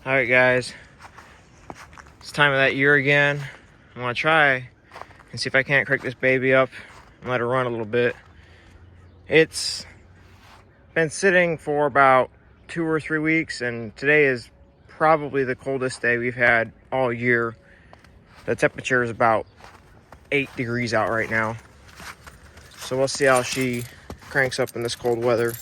Alright guys, it's time of that year again. I want to try and see if I can't crank this baby up and let her run a little bit. It's been sitting for about 2 or 3 weeks, and today is probably the coldest day we've had all year. The temperature is about 8 degrees out right now. So we'll see how she cranks up in this cold weather.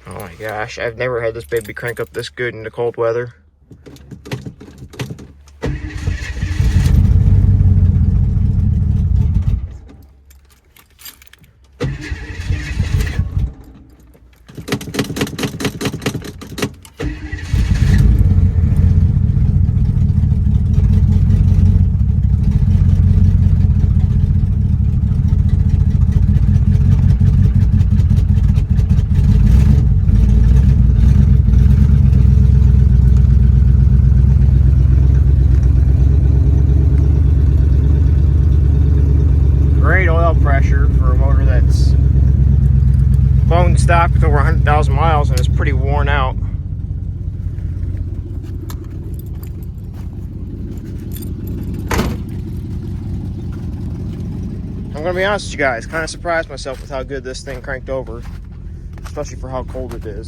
Oh my gosh, I've never had this baby crank up this good in the cold weather. Great oil pressure for a motor that's bone stock with over 100,000 miles and is pretty worn out. I'm gonna be honest with you guys, kind of surprised myself with how good this thing cranked over, especially for how cold it is.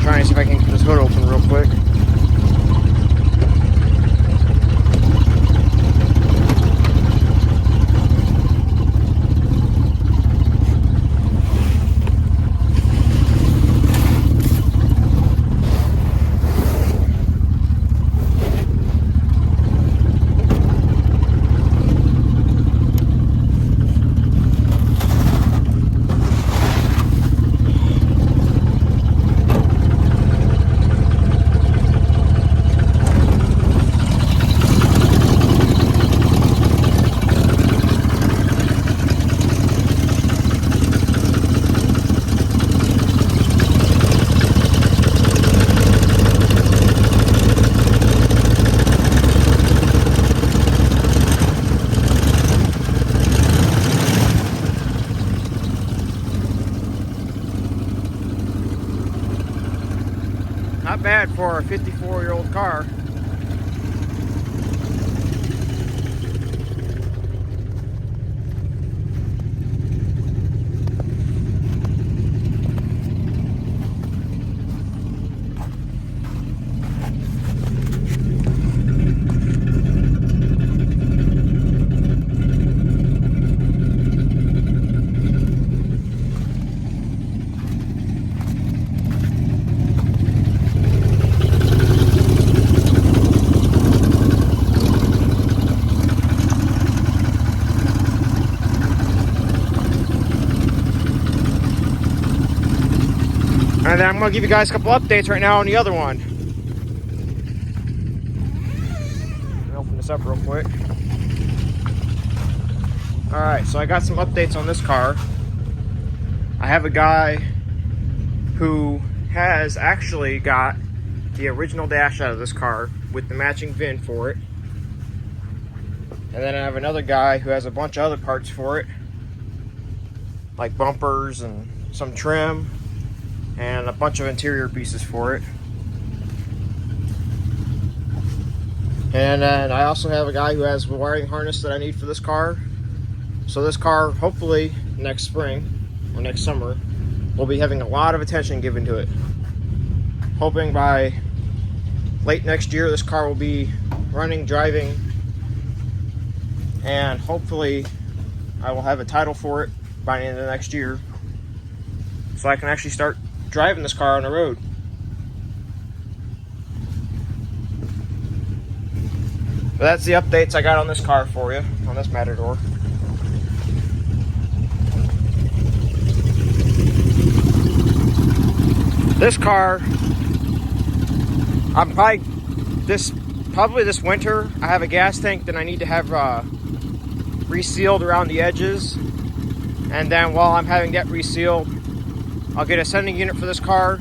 Trying to see if I can get this hood open real quick. Not bad for a 54-year-old car. And then I'm going to give you guys a couple updates right now on the other one. Let me open this up real quick. Alright, so I got some updates on this car. I have a guy who has actually got the original dash out of this car with the matching VIN for it. And then I have another guy who has a bunch of other parts for it, like bumpers and some trim and a bunch of interior pieces for it. And then I also have a guy who has the wiring harness that I need for this car. So this car, hopefully next spring or next summer, will be having a lot of attention given to it. Hoping by late next year this car will be running, driving, and hopefully I will have a title for it by the end of next year, so I can actually start driving this car on the road. But that's the updates I got on this car for you, on this Matador. This car, I'm probably this winter, I have a gas tank that I need to have resealed around the edges. And then while I'm having that resealed, I'll get a sending unit for this car,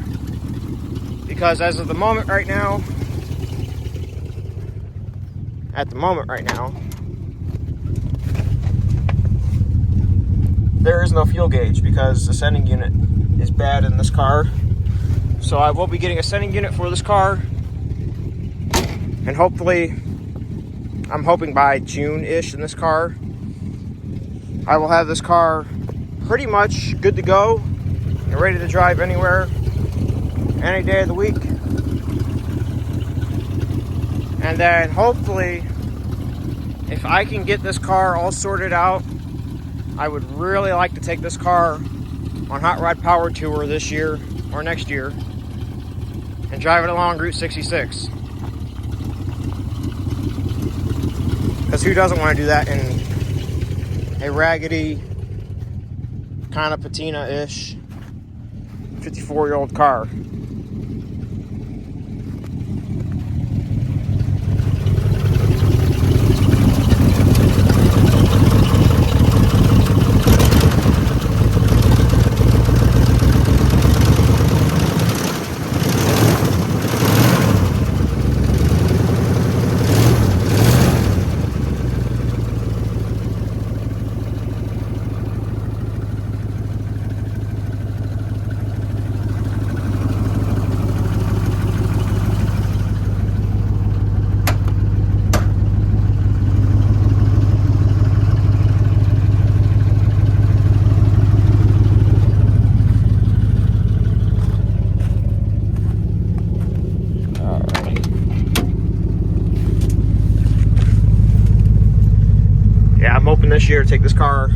because as of the moment right now, there is no fuel gauge because the sending unit is bad in this car. So I will be getting a sending unit for this car, and hopefully, I'm hoping by June-ish in this car, I will have this car pretty much good to go and ready to drive anywhere, any day of the week. And then hopefully, if I can get this car all sorted out, I would really like to take this car on Hot Rod Power Tour this year or next year and drive it along Route 66. Because who doesn't want to do that in a raggedy, kind of patina-ish 54-year-old car? I'm hoping this year to take this car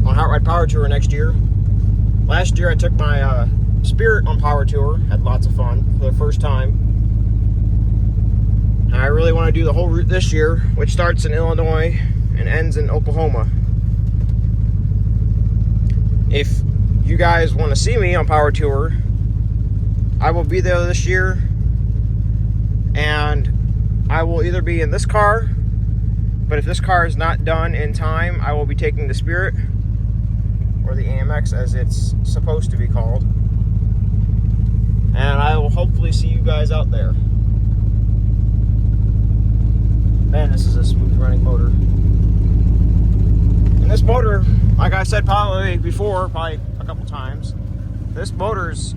on Hot Rod Power Tour next year. Last year I took my Spirit on Power Tour, had lots of fun for the first time. And I really want to do the whole route this year, which starts in Illinois and ends in Oklahoma. If you guys want to see me on Power Tour, I will be there this year, and I will either be in this car, but if this car is not done in time, I will be taking the Spirit, or the AMX as it's supposed to be called. And I will hopefully see you guys out there. Man, this is a smooth running motor. And this motor, like I said probably before, probably a couple times, this motor's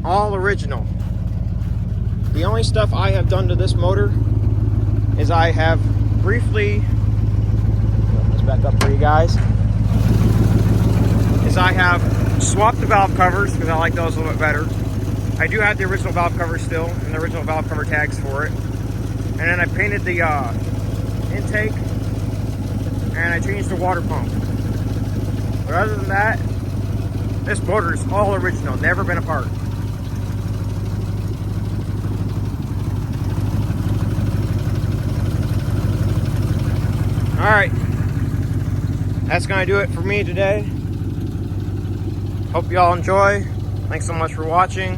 all original. The only stuff I have done to this motor is I have briefly, let's back up for you guys, is I have swapped the valve covers because I like those a little bit better. I do have the original valve cover still, and the original valve cover tags for it. And then I painted the intake, and I changed the water pump. But other than that, this motor is all original, never been apart. Alright, that's going to do it for me today. Hope you all enjoy. Thanks so much for watching.